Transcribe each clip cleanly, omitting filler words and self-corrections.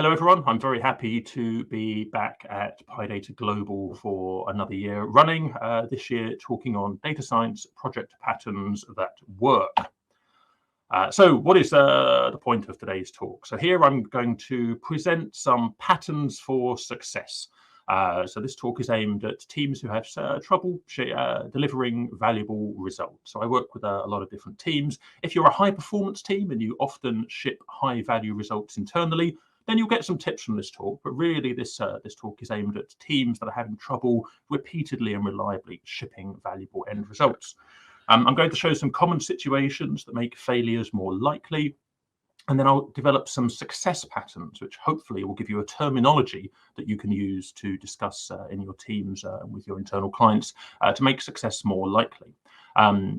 Hello everyone, I'm very happy to be back at PyData Global for another year running, this year talking on data science project patterns that work. So what is the point of today's talk? So here I'm going to present some patterns for success. So this talk is aimed at teams who have trouble delivering valuable results. So I work with a lot of different teams. If you're a high performance team and you often ship high value results internally, then you'll get some tips from this talk. But really this talk is aimed at teams that are having trouble repeatedly and reliably shipping valuable end results. I'm going to show some common situations that make failures more likely. And then I'll develop some success patterns, which hopefully will give you a terminology that you can use to discuss in your teams with your internal clients to make success more likely.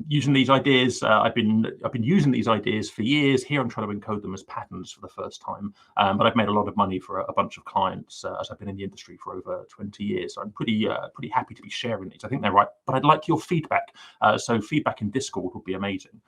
Using these ideas, I've been using these ideas for years. Here I'm trying to encode them as patterns for the first time, but I've made a lot of money for a bunch of clients as I've been in the industry for over 20 years. So I'm pretty happy to be sharing these. I think they're right, but I'd like your feedback. So feedback in Discord would be amazing.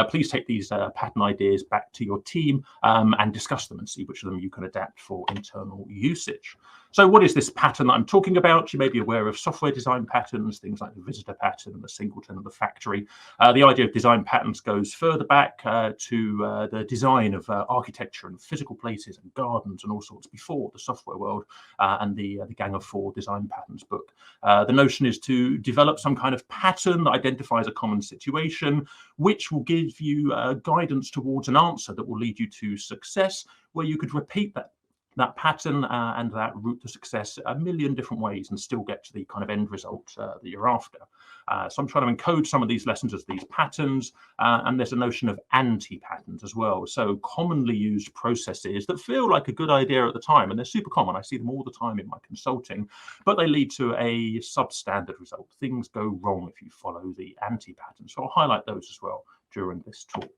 Please take these pattern ideas back to your team and discuss them and see which of them you can adapt for internal usage. So what is this pattern that I'm talking about? You may be aware of software design patterns, things like the visitor pattern and the singleton and the factory. The idea of design patterns goes further back to the design of architecture and physical places and gardens and all sorts before the software world and the Gang of Four design patterns book. The notion is to develop some kind of pattern that identifies a common situation, which will give you guidance towards an answer that will lead you to success, where you could repeat that pattern and that route to success a million different ways and still get to the kind of end result that you're after. So I'm trying to encode some of these lessons as these patterns, and there's a notion of anti-patterns as well. So commonly used processes that feel like a good idea at the time, and they're super common. I see them all the time in my consulting, but they lead to a substandard result. Things go wrong if you follow the anti-pattern. So I'll highlight those as well during this talk.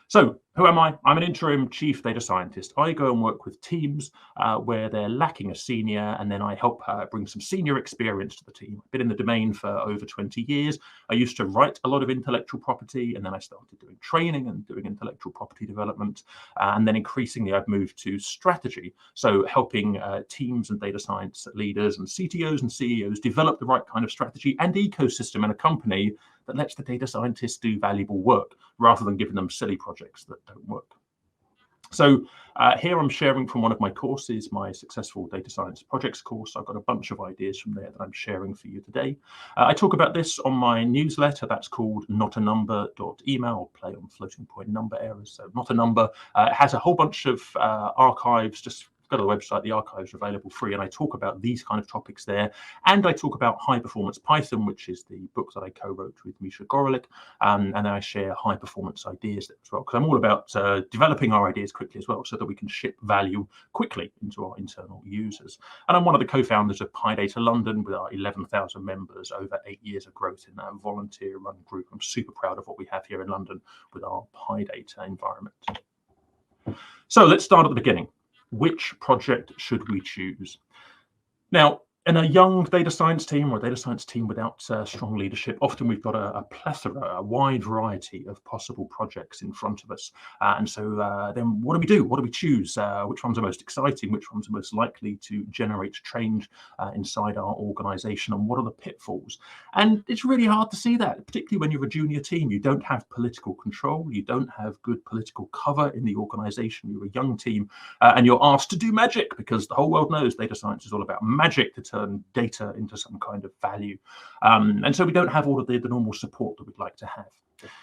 So who am I? I'm an interim chief data scientist. I go and work with teams where they're lacking a senior, and then I help bring some senior experience to the team. I've been in the domain for over 20 years. I used to write a lot of intellectual property, and then I started doing training and doing intellectual property development. And then increasingly, I've moved to strategy. So helping teams and data science leaders and CTOs and CEOs develop the right kind of strategy and ecosystem in a company that lets the data scientists do valuable work rather than giving them silly projects that don't work. So here I'm sharing from one of my courses, my Successful Data Science Projects course. I've got a bunch of ideas from there that I'm sharing for you today. I talk about this on my newsletter that's called notanumber.email, play on floating point number errors. So not a number. It has a whole bunch of archives. Just go to the website, the archives are available free, and I talk about these kind of topics there. And I talk about high performance Python, which is the book that I co-wrote with Misha Gorolik, and then I share high performance ideas as well, because I'm all about developing our ideas quickly as well, so that we can ship value quickly into our internal users. And I'm one of the co-founders of PyData London with our 11,000 members, over 8 years of growth in that volunteer-run group. I'm super proud of what we have here in London with our PyData environment. So let's start at the beginning. Which project should we choose? Now, in a young data science team or a data science team without strong leadership, often we've got a plethora, a wide variety of possible projects in front of us. And so then what do we do? What do we choose? Which ones are most exciting? Which ones are most likely to generate change inside our organization? And what are the pitfalls? And it's really hard to see that, particularly when you're a junior team. You don't have political control. You don't have good political cover in the organization. You're a young team and you're asked to do magic, because the whole world knows data science is all about magic to turn data into some kind of value. And so we don't have all of the normal support that we'd like to have.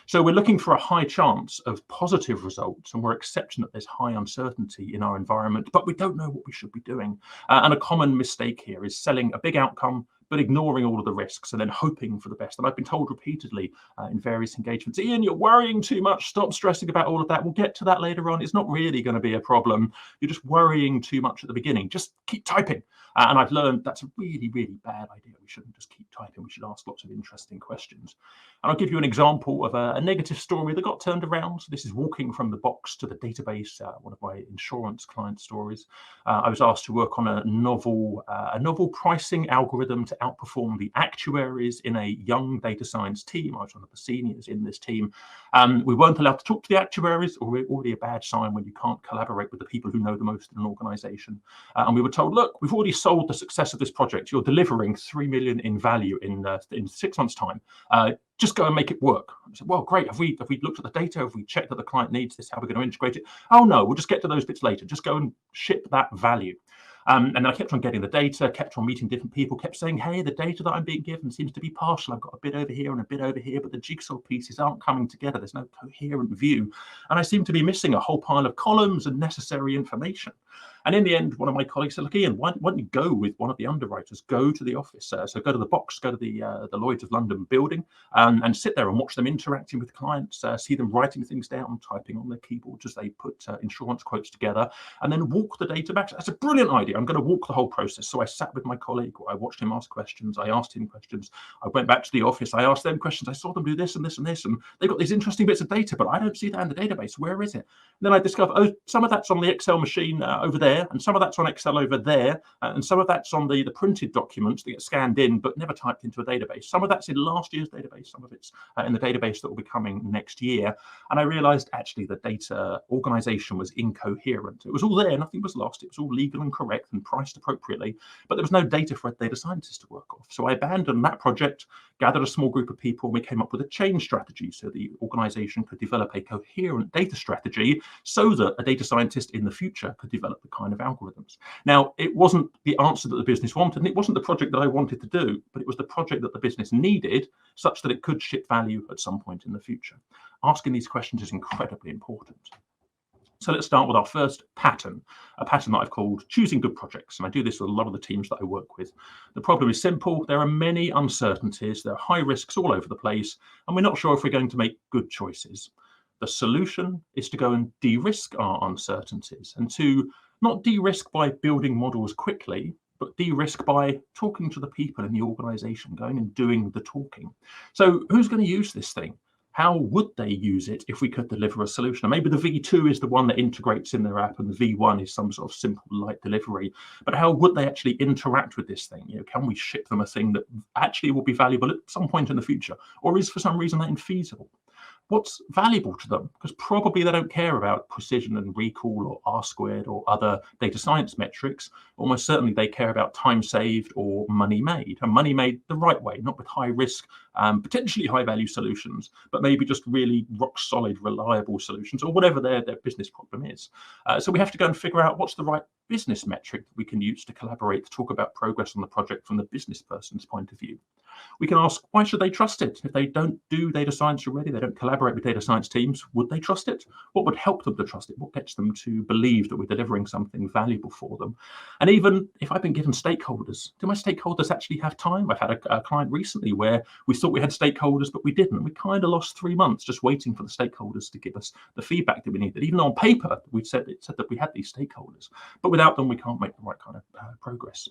So we're looking for a high chance of positive results, and we're accepting that there's high uncertainty in our environment, but we don't know what we should be doing. And a common mistake here is selling a big outcome, but ignoring all of the risks and then hoping for the best. And I've been told repeatedly in various engagements, Ian, you're worrying too much. Stop stressing about all of that. We'll get to that later on. It's not really going to be a problem. You're just worrying too much at the beginning. Just keep typing. And I've learned that's a really, really bad idea. We shouldn't just keep typing. We should ask lots of interesting questions. And I'll give you an example of a negative story that got turned around. So this is walking from the box to the database, one of my insurance client stories. I was asked to work on a novel pricing algorithm to outperform the actuaries in a young data science team. I was one of the seniors in this team. We weren't allowed to talk to the actuaries, already a bad sign when you can't collaborate with the people who know the most in an organization. And we were told, look, we've already sold the success of this project. You're delivering 3 million in value in 6 months' time. Just go and make it work. I said, well, great. Have we looked at the data? Have we checked that the client needs this? How are we going to integrate it? Oh, no, we'll just get to those bits later. Just go and ship that value. And then I kept on getting the data, kept on meeting different people, kept saying, hey, the data that I'm being given seems to be partial. I've got a bit over here and a bit over here, but the jigsaw pieces aren't coming together. There's no coherent view. And I seem to be missing a whole pile of columns and necessary information. And in the end, one of my colleagues said, look, Ian, why don't you go with one of the underwriters, go to the office. So go to the box, go to the Lloyd's of London building and sit there and watch them interacting with clients, see them writing things down, typing on their keyboards as they put insurance quotes together, and then walk the data back. That's a brilliant idea. I'm going to walk the whole process. So I sat with my colleague, I watched him ask questions, I asked him questions, I went back to the office, I asked them questions, I saw them do this and this and this, and they've got these interesting bits of data, but I don't see that in the database. Where is it? And then I discovered, oh, some of that's on the Excel machine over there, and some of that's on Excel over there, and some of that's on the printed documents that get scanned in but never typed into a database. Some of that's in last year's database, some of it's in the database that will be coming next year. And I realized actually the data organization was incoherent. It was all there, nothing was lost, it was all legal and correct and priced appropriately, but there was no data for a data scientist to work off. So I abandoned that project, gathered a small group of people, and we came up with a change strategy so the organization could develop a coherent data strategy so that a data scientist in the future could develop the kind of algorithms. Now, it wasn't the answer that the business wanted, and it wasn't the project that I wanted to do, but it was the project that the business needed such that it could ship value at some point in the future. Asking these questions is incredibly important. So let's start with our first pattern, a pattern that I've called choosing good projects. And I do this with a lot of the teams that I work with. The problem is simple. There are many uncertainties. There are high risks all over the place, and we're not sure if we're going to make good choices. The solution is to go and de-risk our uncertainties, and to not de-risk by building models quickly, but de-risk by talking to the people in the organization, going and doing the talking. So who's going to use this thing? How would they use it if we could deliver a solution? And maybe the V2 is the one that integrates in their app, and the V1 is some sort of simple light delivery. But how would they actually interact with this thing? Can we ship them a thing that actually will be valuable at some point in the future, or is for some reason that infeasible? What's valuable to them? Because probably they don't care about precision and recall or R-squared or other data science metrics. Almost certainly they care about time saved or money made, and money made the right way, not with high risk, potentially high value solutions, but maybe just really rock solid, reliable solutions, or whatever their business problem is. So we have to go and figure out what's the right business metric that we can use to collaborate, to talk about progress on the project from the business person's point of view. We can ask, why should they trust it? If they don't do data science already, they don't collaborate with data science teams, would they trust it? What would help them to trust it? What gets them to believe that we're delivering something valuable for them? And even if I've been given stakeholders, do my stakeholders actually have time? I've had a client recently where we thought we had stakeholders, but we didn't. We kind of lost 3 months just waiting for the stakeholders to give us the feedback that we needed. Even on paper, it said that we had these stakeholders, but without them, we can't make the right kind of progress.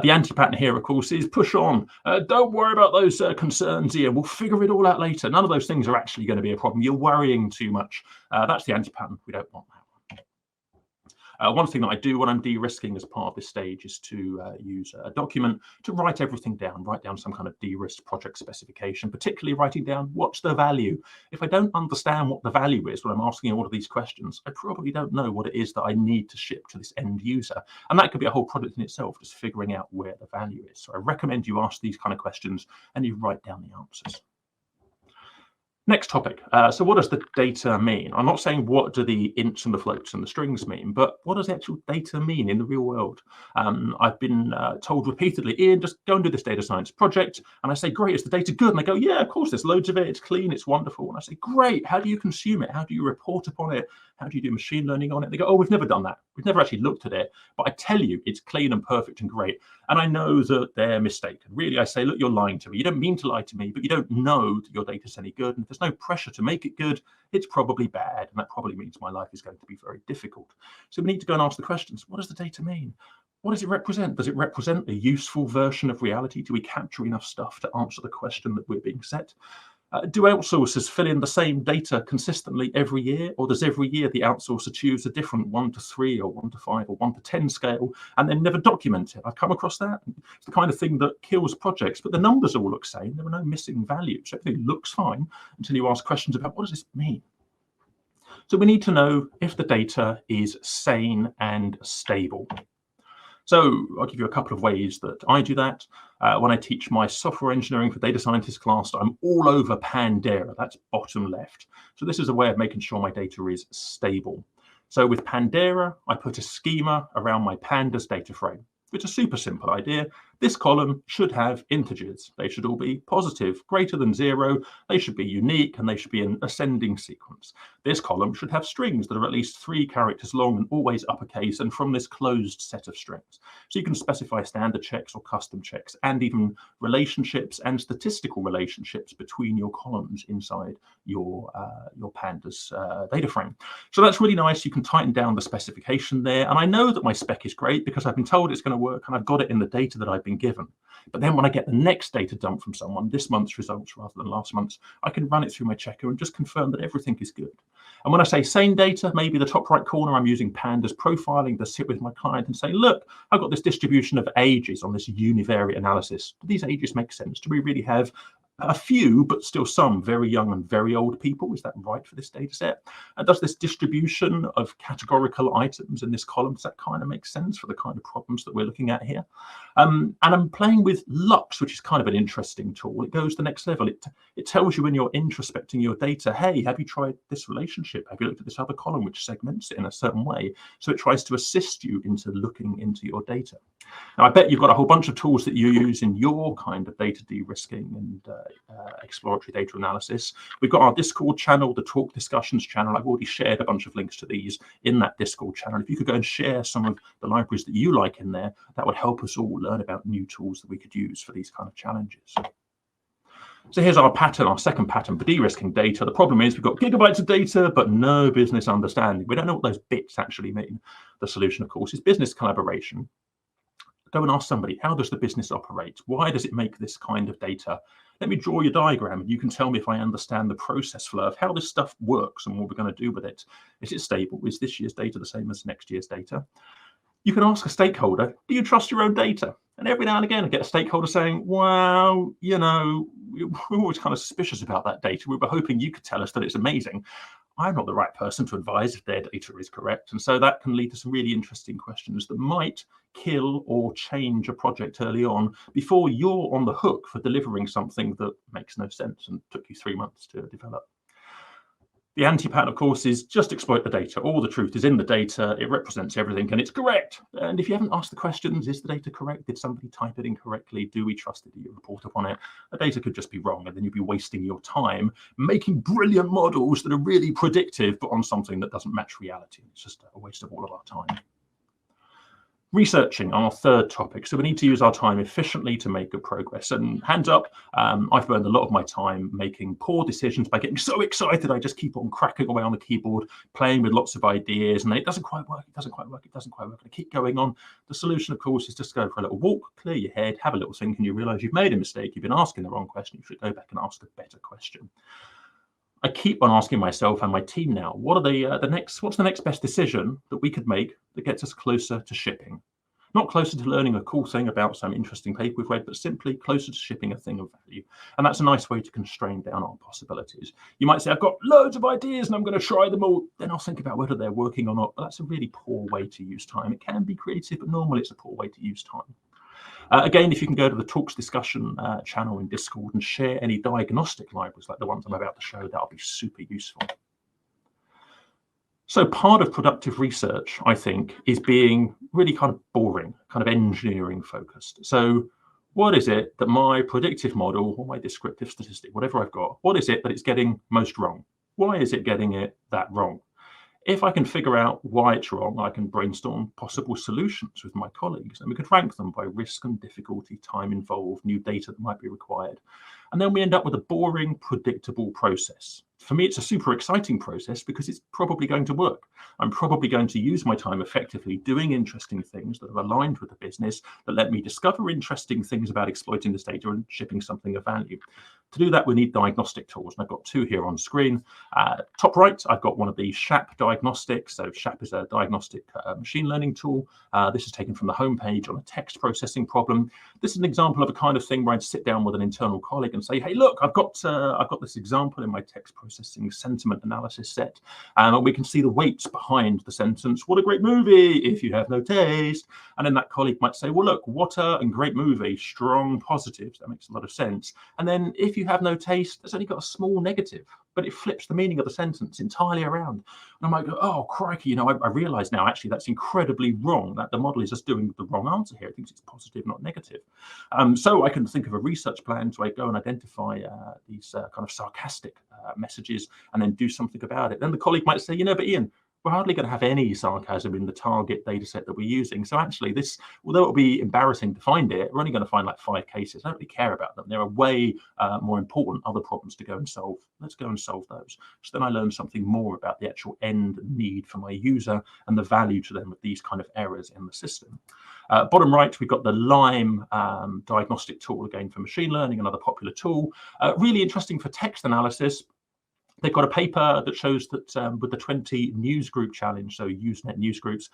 The anti-pattern here, of course, is push on. Don't worry about those concerns here. We'll figure it all out later. None of those things are actually going to be a problem. You're worrying too much. That's the anti-pattern. We don't want that. One thing that I do when I'm de-risking as part of this stage is to use a document to write everything down, write down some kind of de-risk project specification, particularly writing down what's the value. If I don't understand what the value is when I'm asking all of these questions, I probably don't know what it is that I need to ship to this end user. And that could be a whole project in itself, just figuring out where the value is. So I recommend you ask these kind of questions and you write down the answers. Next topic. So what does the data mean? I'm not saying what do the ints and the floats and the strings mean, but what does the actual data mean in the real world? I've been told repeatedly, Ian, just go and do this data science project. And I say, great, is the data good? And they go, yeah, of course, there's loads of it. It's clean, it's wonderful. And I say, great, how do you consume it? How do you report upon it? How do you do machine learning on it? They go, oh, we've never done that. We've never actually looked at it. But I tell you, it's clean and perfect and great. And I know that they're mistaken. Really, I say, look, you're lying to me. You don't mean to lie to me, but you don't know that your data's any good. And if there's no pressure to make it good, it's probably bad. And that probably means my life is going to be very difficult. So we need to go and ask the questions. What does the data mean? What does it represent? Does it represent a useful version of reality? Do we capture enough stuff to answer the question that we're being set? Do outsourcers fill in the same data consistently every year, or does every year the outsourcer choose a different 1 to 3 or 1 to 5 or 1 to 10 scale and then never document it? I've come across that. It's the kind of thing that kills projects, but the numbers all look the same. There are no missing values. Everything looks fine until you ask questions about what does this mean? So we need to know if the data is sane and stable. So I'll give you a couple of ways that I do that. When I teach my software engineering for data scientists class, I'm all over PyData. That's bottom left. So this is a way of making sure my data is stable. So with PyData, I put a schema around my pandas data frame. It's a super simple idea. This column should have integers. They should all be positive, greater than 0. They should be unique, and they should be an ascending sequence. This column should have strings that are at least 3 characters long and always uppercase and from this closed set of strings. So you can specify standard checks or custom checks, and even relationships and statistical relationships between your columns inside your pandas data frame. So that's really nice. You can tighten down the specification there. And I know that my spec is great because I've been told it's going to work and I've got it in the data that I've been given. But then when I get the next data dump from someone, this month's results rather than last month's, I can run it through my checker and just confirm that everything is good. And when I say sane data, maybe the top right corner, I'm using pandas profiling to sit with my client and say, look, I've got this distribution of ages on this univariate analysis. Do these ages make sense? Do we really have a few, but still some very young and very old people? Is that right for this data set? And does this distribution of categorical items in this column, does that kind of make sense for the kind of problems that we're looking at here? And I'm playing with Lux, which is kind of an interesting tool. It goes the next level. It tells you when you're introspecting your data, hey, have you tried this relationship? Have you looked at this other column which segments it in a certain way? So it tries to assist you into looking into your data. Now, I bet you've got a whole bunch of tools that you use in your kind of data de-risking and exploratory data analysis. We've got our Discord channel, the Talk Discussions channel. I've already shared a bunch of links to these in that Discord channel. If you could go and share some of the libraries that you like in there, that would help us all learn about new tools that we could use for these kind of challenges. So here's our pattern, our second pattern for de-risking data. The problem is we've got gigabytes of data, but no business understanding. We don't know what those bits actually mean. The solution, of course, is business collaboration. Go and ask somebody, how does the business operate? Why does it make this kind of data? Let me draw your diagram and you can tell me if I understand the process flow of how this stuff works and what we're going to do with it. Is it stable? Is this year's data the same as next year's data? You can ask a stakeholder, do you trust your own data? And every now and again, I get a stakeholder saying, well, you know, we're always kind of suspicious about that data. We were hoping you could tell us that it's amazing. I'm not the right person to advise if their data is correct. And so that can lead to some really interesting questions that might kill or change a project early on before you're on the hook for delivering something that makes no sense and took you 3 months to develop. The anti-pattern, of course, is just exploit the data. All the truth is in the data. It represents everything and it's correct. And if you haven't asked the questions, is the data correct? Did somebody type it incorrectly? Do we trust it? Do you report upon it? The data could just be wrong, and then you'd be wasting your time making brilliant models that are really predictive, but on something that doesn't match reality. It's just a waste of all of our time. Researching, our third topic. So we need to use our time efficiently to make good progress. And hands up, I've burned a lot of my time making poor decisions by getting so excited I just keep on cracking away on the keyboard, playing with lots of ideas, and then it doesn't quite work, it doesn't quite work, it doesn't quite work, and I keep going on. The solution, of course, is just go for a little walk, clear your head, have a little think, and you realize you've made a mistake, you've been asking the wrong question, you should go back and ask a better question. I keep on asking myself and my team now, what's the next best decision that we could make that gets us closer to shipping? Not closer to learning a cool thing about some interesting paper we've read, but simply closer to shipping a thing of value. And that's a nice way to constrain down our possibilities. You might say, I've got loads of ideas and I'm going to try them all. Then I'll think about whether they're working or not. But that's a really poor way to use time. It can be creative, but normally it's a poor way to use time. Again, if you can go to the Talks Discussion channel in Discord and share any diagnostic libraries like the ones I'm about to show, that'll be super useful. So part of productive research, I think, is being really kind of boring, kind of engineering focused. So what is it that my predictive model or my descriptive statistic, whatever I've got, what is it that it's getting most wrong? Why is it getting it that wrong? If I can figure out why it's wrong, I can brainstorm possible solutions with my colleagues, and we could rank them by risk and difficulty, time involved, new data that might be required. And then we end up with a boring, predictable process. For me, it's a super exciting process because it's probably going to work. I'm probably going to use my time effectively doing interesting things that are aligned with the business that let me discover interesting things about exploiting this data and shipping something of value. To do that, we need diagnostic tools, and I've got two here on screen. Top right, I've got one of the SHAP diagnostics. So SHAP is a diagnostic machine learning tool. This is taken from the homepage on a text processing problem. This is an example of a kind of thing where I'd sit down with an internal colleague and say, hey, look, I've got this example in my text processing sentiment analysis set, and we can see the weights behind the sentence. What a great movie if you have no taste. And then that colleague might say, well, look, what a great movie, strong positives. That makes a lot of sense. And then if you have no taste, it's only got a small negative, but it flips the meaning of the sentence entirely around. And I might go, oh, crikey, I realize now, actually, that's incredibly wrong, that the model is just doing the wrong answer here. It thinks it's positive, not negative. So I can think of a research plan to go and identify these kind of sarcastic messages and then do something about it. Then the colleague might say, but Ian, we're hardly going to have any sarcasm in the target data set that we're using. So actually this, although it'll be embarrassing to find it, we're only going to find like 5 cases. I don't really care about them. There are way more important other problems to go and solve. Let's go and solve those. So then I learn something more about the actual end need for my user and the value to them of these kind of errors in the system. Bottom right, we've got the Lime diagnostic tool, again for machine learning, another popular tool. Really interesting for text analysis. They've got a paper that shows that with the 20 news group challenge, so Usenet news groups,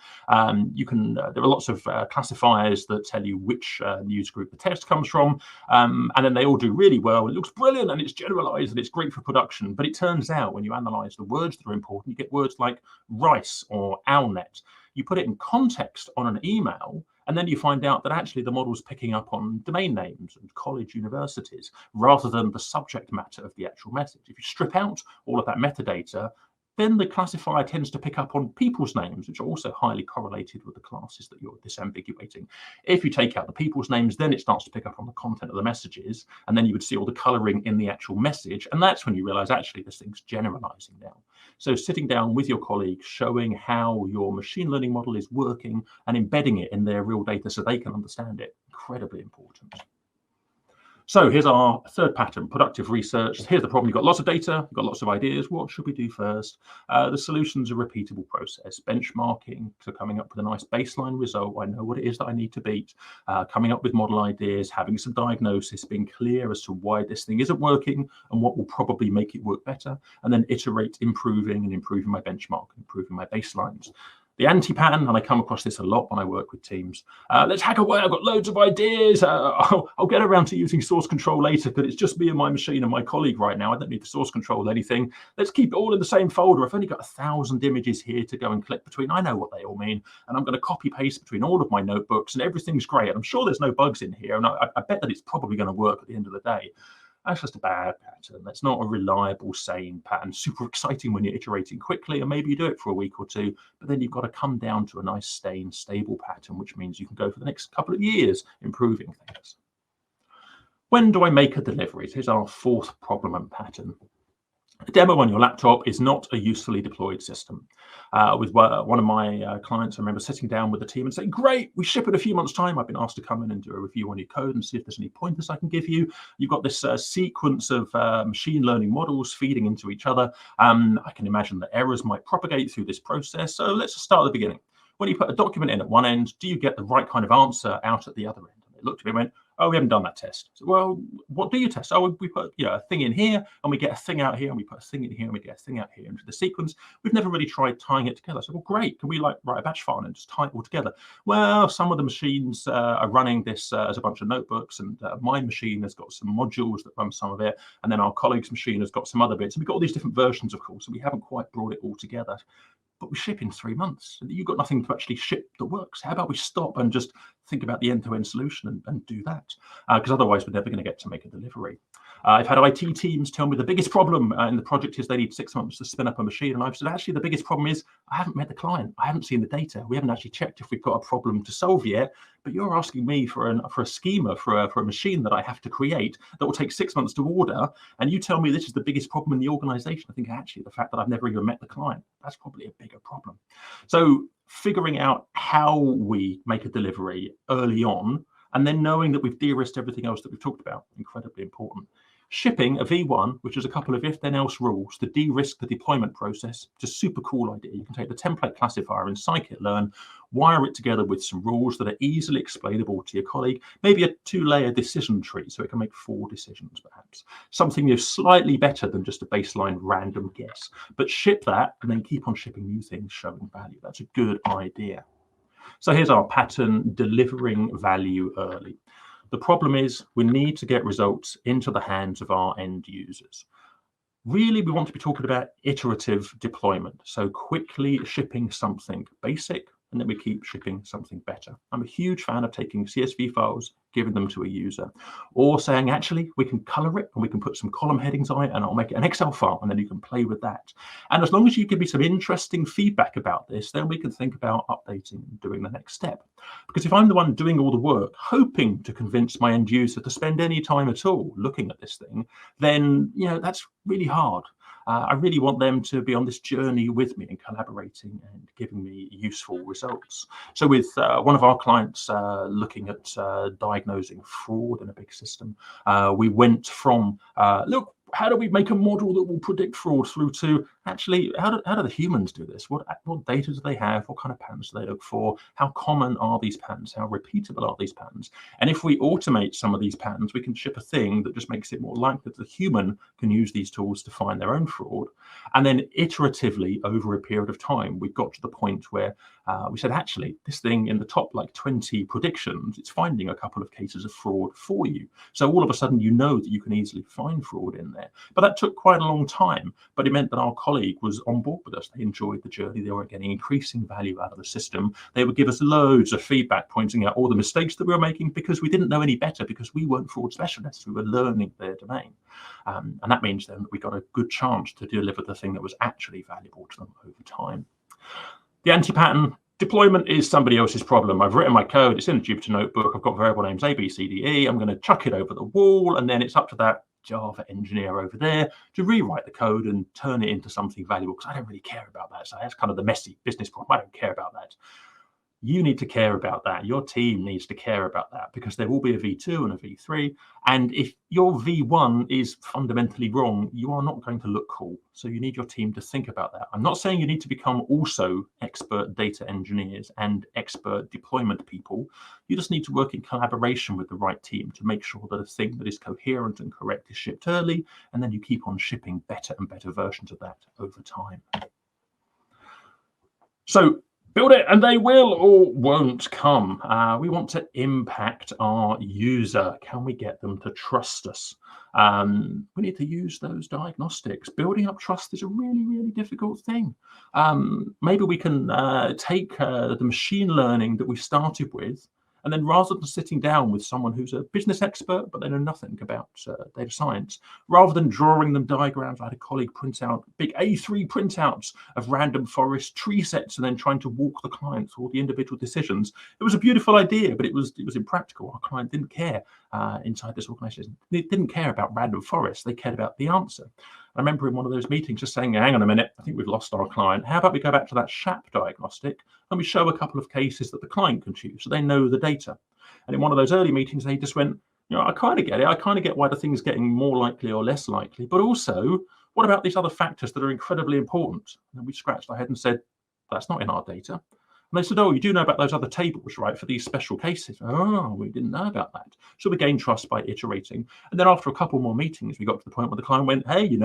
you can. There are lots of classifiers that tell you which news group the text comes from, and then they all do really well. It looks brilliant and it's generalized and it's great for production. But it turns out when you analyze the words that are important, you get words like rice or owlnet. You put it in context on an email, and then you find out that actually the model's picking up on domain names and college universities rather than the subject matter of the actual message. If you strip out all of that metadata, then the classifier tends to pick up on people's names, which are also highly correlated with the classes that you're disambiguating. If you take out the people's names, then it starts to pick up on the content of the messages, and then you would see all the coloring in the actual message. And that's when you realize actually this thing's generalizing now. So sitting down with your colleagues, showing how your machine learning model is working and embedding it in their real data so they can understand it, incredibly important. So here's our third pattern, productive research. Here's the problem. You've got lots of data, you've got lots of ideas. What should we do first? The solution's a repeatable process, benchmarking to coming up with a nice baseline result. I know what it is that I need to beat, coming up with model ideas, having some diagnosis, being clear as to why this thing isn't working and what will probably make it work better, and then iterate, improving my benchmark, improving my baselines. The anti-pattern, and I come across this a lot when I work with teams. Let's hack away. I've got loads of ideas. I'll get around to using source control later because it's just me and my machine and my colleague right now. I don't need to source control anything. Let's keep it all in the same folder. I've only got 1,000 images here to go and click between. I know what they all mean. And I'm going to copy paste between all of my notebooks and everything's great. And I'm sure there's no bugs in here. And I bet that it's probably going to work at the end of the day. That's just a bad pattern. That's not a reliable, sane pattern. Super exciting when you're iterating quickly, and maybe you do it for a week or two, but then you've got to come down to a nice, stable pattern, which means you can go for the next couple of years improving things. When do I make a delivery? Here's our fourth problem and pattern. A demo on your laptop is not a usefully deployed system. With one of my clients, I remember sitting down with the team and saying, great, we ship in a few months' time. I've been asked to come in and do a review on your code and see if there's any pointers I can give you. You've got this sequence of machine learning models feeding into each other. I can imagine that errors might propagate through this process. So let's just start at the beginning. When you put a document in at one end, do you get the right kind of answer out at the other end? And they looked at me and went, oh, we haven't done that test. So, well, what do you test? Oh, we put a thing in here and we get a thing out here, and we put a thing in here and we get a thing out here into the sequence. We've never really tried tying it together. So, well, great. Can we write a batch file and just tie it all together? Well, some of the machines are running this as a bunch of notebooks, and my machine has got some modules that run some of it, and then our colleague's machine has got some other bits. And we've got all these different versions, of course, and we haven't quite brought it all together. But we ship in 3 months. You've got nothing to actually ship that works. How about we stop and just think about the end-to-end solution and do that? Because otherwise, we're never going to get to make a delivery. I've had IT teams tell me the biggest problem in the project is they need 6 months to spin up a machine. And I've said, actually, the biggest problem is I haven't met the client. I haven't seen the data. We haven't actually checked if we've got a problem to solve yet. But you're asking me for a schema, for a machine that I have to create that will take 6 months to order. And you tell me this is the biggest problem in the organization. I think actually the fact that I've never even met the client, that's probably a bigger problem. So figuring out how we make a delivery early on, and then knowing that we've de-risked everything else that we've talked about, incredibly important. Shipping a V1, which is a couple of if-then-else rules to de-risk the deployment process, just a super cool idea. You can take the template classifier in scikit-learn, wire it together with some rules that are easily explainable to your colleague, maybe a 2-layer decision tree so it can make 4 decisions perhaps. Something slightly better than just a baseline random guess. But ship that and then keep on shipping new things showing value. That's a good idea. So here's our pattern, delivering value early. The problem is we need to get results into the hands of our end users. Really, we want to be talking about iterative deployment. So quickly shipping something basic, and then we keep shipping something better. I'm a huge fan of taking CSV files, giving them to a user, or saying, actually, we can color it and we can put some column headings on it and I'll make it an Excel file and then you can play with that. And as long as you give me some interesting feedback about this, then we can think about updating and doing the next step. Because if I'm the one doing all the work, hoping to convince my end user to spend any time at all looking at this thing, then, that's really hard. I really want them to be on this journey with me and collaborating and giving me useful results. So with one of our clients looking at diagnosing fraud in a big system, we went from, look, how do we make a model that will predict fraud through to actually, how do the humans do this? What data do they have? What kind of patterns do they look for? How common are these patterns? How repeatable are these patterns? And if we automate some of these patterns, we can ship a thing that just makes it more likely that the human can use these tools to find their own fraud. And then iteratively over a period of time, we got to the point where we said, actually, this thing in the top 20 predictions, it's finding a couple of cases of fraud for you. So all of a sudden, you know that you can easily find fraud in there. But that took quite a long time. But it meant that our colleague was on board with us. They enjoyed the journey. They were getting increasing value out of the system. They would give us loads of feedback pointing out all the mistakes that we were making because we didn't know any better, because we weren't fraud specialists. We were learning their domain. And that means then that we got a good chance to deliver the thing that was actually valuable to them over time. The anti-pattern deployment is somebody else's problem. I've written my code, it's in a Jupyter notebook, I've got variable names A, B, C, D, E, I'm going to chuck it over the wall, and then it's up to that Java engineer over there to rewrite the code and turn it into something valuable, because I don't really care about that. So that's kind of the messy business problem. I don't care about that. You need to care about that. Your team needs to care about that, because there will be a V2 and a V3. And if your V1 is fundamentally wrong, you are not going to look cool. So you need your team to think about that. I'm not saying you need to become also expert data engineers and expert deployment people. You just need to work in collaboration with the right team to make sure that a thing that is coherent and correct is shipped early, and then you keep on shipping better and better versions of that over time. So build it and they will or won't come. We want to impact our user. Can we get them to trust us? We need to use those diagnostics. Building up trust is a really, really difficult thing. Maybe we can take the machine learning that we started with, and then rather than sitting down with someone who's a business expert, but they know nothing about data science, rather than drawing them diagrams, I had a colleague print out big A3 printouts of random forest tree sets and then trying to walk the client through all the individual decisions. It was a beautiful idea, but it was impractical. Our client didn't care inside this organization. They didn't care about random forests. They cared about the answer. I remember in one of those meetings just saying, hang on a minute, I think we've lost our client. How about we go back to that SHAP diagnostic and we show a couple of cases that the client can choose so they know the data. And in one of those early meetings, they just went, I kind of get it. I kind of get why the thing's getting more likely or less likely. But also, what about these other factors that are incredibly important? And we scratched our head and said, that's not in our data. And they said, oh, you do know about those other tables, right, for these special cases. Oh, we didn't know about that. So we gained trust by iterating. And then after a couple more meetings, we got to the point where the client went, hey,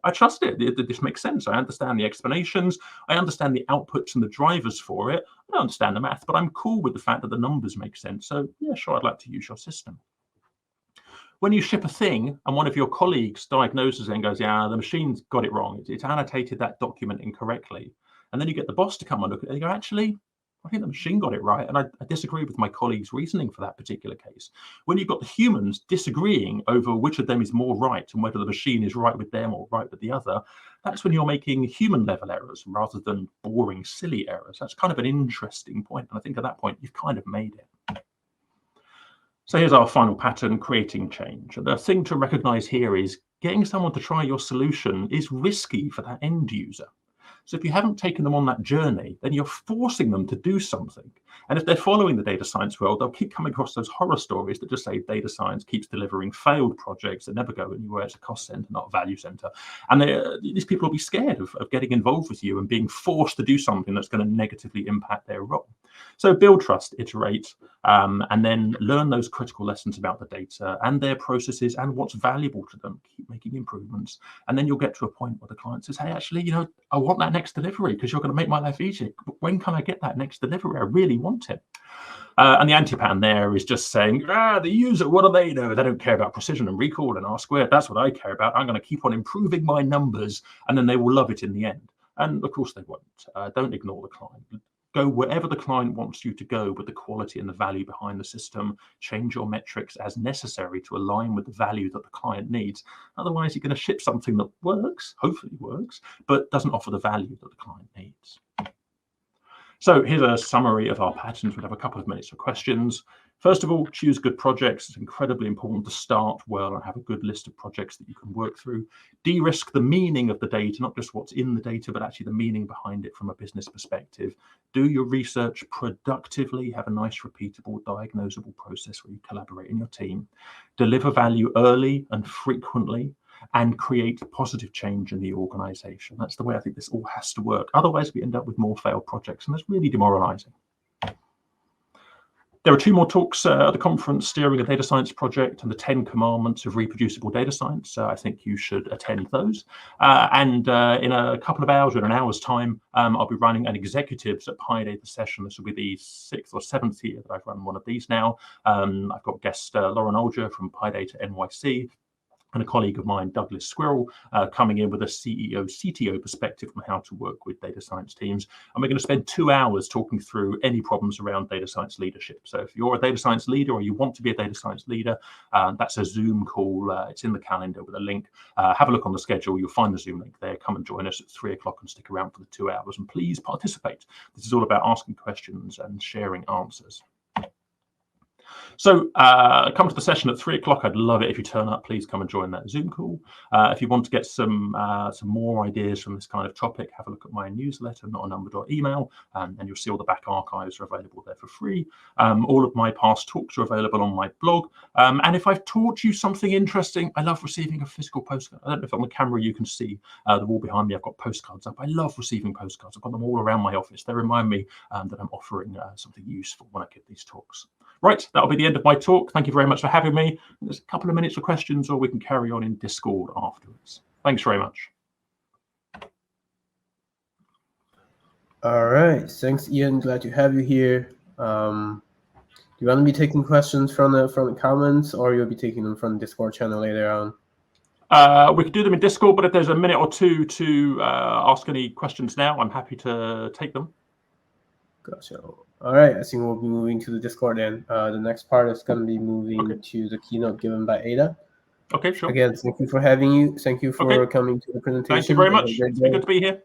I trust it. This makes sense. I understand the explanations. I understand the outputs and the drivers for it. I don't understand the math, but I'm cool with the fact that the numbers make sense. So yeah, sure, I'd like to use your system. When you ship a thing and one of your colleagues diagnoses it and goes, yeah, the machine's got it wrong. It's annotated that document incorrectly. And then you get the boss to come and look at it and go, actually, I think the machine got it right. And I disagree with my colleague's reasoning for that particular case. When you've got the humans disagreeing over which of them is more right and whether the machine is right with them or right with the other, that's when you're making human level errors rather than boring, silly errors. That's kind of an interesting point. And I think at that point, you've kind of made it. So here's our final pattern, creating change. And the thing to recognize here is getting someone to try your solution is risky for that end user. So if you haven't taken them on that journey, then you're forcing them to do something. And if they're following the data science world, they'll keep coming across those horror stories that just say data science keeps delivering failed projects that never go anywhere. It's a cost center, not a value center. And these people will be scared of getting involved with you and being forced to do something that's going to negatively impact their role. So build trust, iterate, and then learn those critical lessons about the data and their processes and what's valuable to them. Keep making improvements. And then you'll get to a point where the client says, hey, actually, I want that next delivery because you're going to make my life easier. When can I get that next delivery? I really want it. And the anti-pattern there is just saying, the user, what do they know? They don't care about precision and recall and R-squared. That's what I care about. I'm going to keep on improving my numbers, and then they will love it in the end. And of course they won't. Don't ignore the client. Go wherever the client wants you to go with the quality and the value behind the system. Change your metrics as necessary to align with the value that the client needs. Otherwise, you're going to ship something that works, hopefully works, but doesn't offer the value that the client needs. So here's a summary of our patterns. We'll have a couple of minutes for questions. First of all, choose good projects. It's incredibly important to start well and have a good list of projects that you can work through. De-risk the meaning of the data, not just what's in the data, but actually the meaning behind it from a business perspective. Do your research productively. Have a nice, repeatable, diagnosable process where you collaborate in your team. Deliver value early and frequently, and create positive change in the organization. That's the way I think this all has to work. Otherwise, we end up with more failed projects, and that's really demoralizing. There are 2 more talks at the conference, Steering a Data Science Project and the 10 Commandments of Reproducible Data Science. So I think you should attend those. And in a couple of hours, or in an hour's time, I'll be running an executives at PyData session. This will be the 6th or 7th year that I've run one of these now. I've got guest Lauren Olger from PyData NYC, and a colleague of mine, Douglas Squirrel, coming in with a CEO, CTO perspective on how to work with data science teams. And we're going to spend 2 hours talking through any problems around data science leadership. So if you're a data science leader or you want to be a data science leader, that's a Zoom call. It's in the calendar with a link. Have a look on the schedule. You'll find the Zoom link there. Come and join us at 3 o'clock and stick around for the 2 hours. And please participate. This is all about asking questions and sharing answers. So come to the session at 3 o'clock. I'd love it if you turn up. Please come and join that Zoom call. If you want to get some more ideas from this kind of topic, have a look at my newsletter, notanumber.email, and you'll see all the back archives are available there for free. All of my past talks are available on my blog. And if I've taught you something interesting, I love receiving a physical postcard. I don't know if on the camera you can see the wall behind me. I've got postcards up. I love receiving postcards. I've got them all around my office. They remind me that I'm offering something useful when I give these talks. Right, that'll be the end of my talk. Thank you very much for having me. There's a couple of minutes for questions, or we can carry on in Discord afterwards. Thanks very much. All right, thanks, Ian. Glad to have you here. Do you want to be taking questions from the comments, or you'll be taking them from the Discord channel later on? We could do them in Discord, but if there's a minute or two to ask any questions now, I'm happy to take them. Gotcha. All right, I think we'll be moving to the Discord then. The next part is going to be moving to the keynote given by Ada. Okay, sure. Again, thank you for having you. Thank you for coming to the presentation. Thank you very much. It's been good to be here.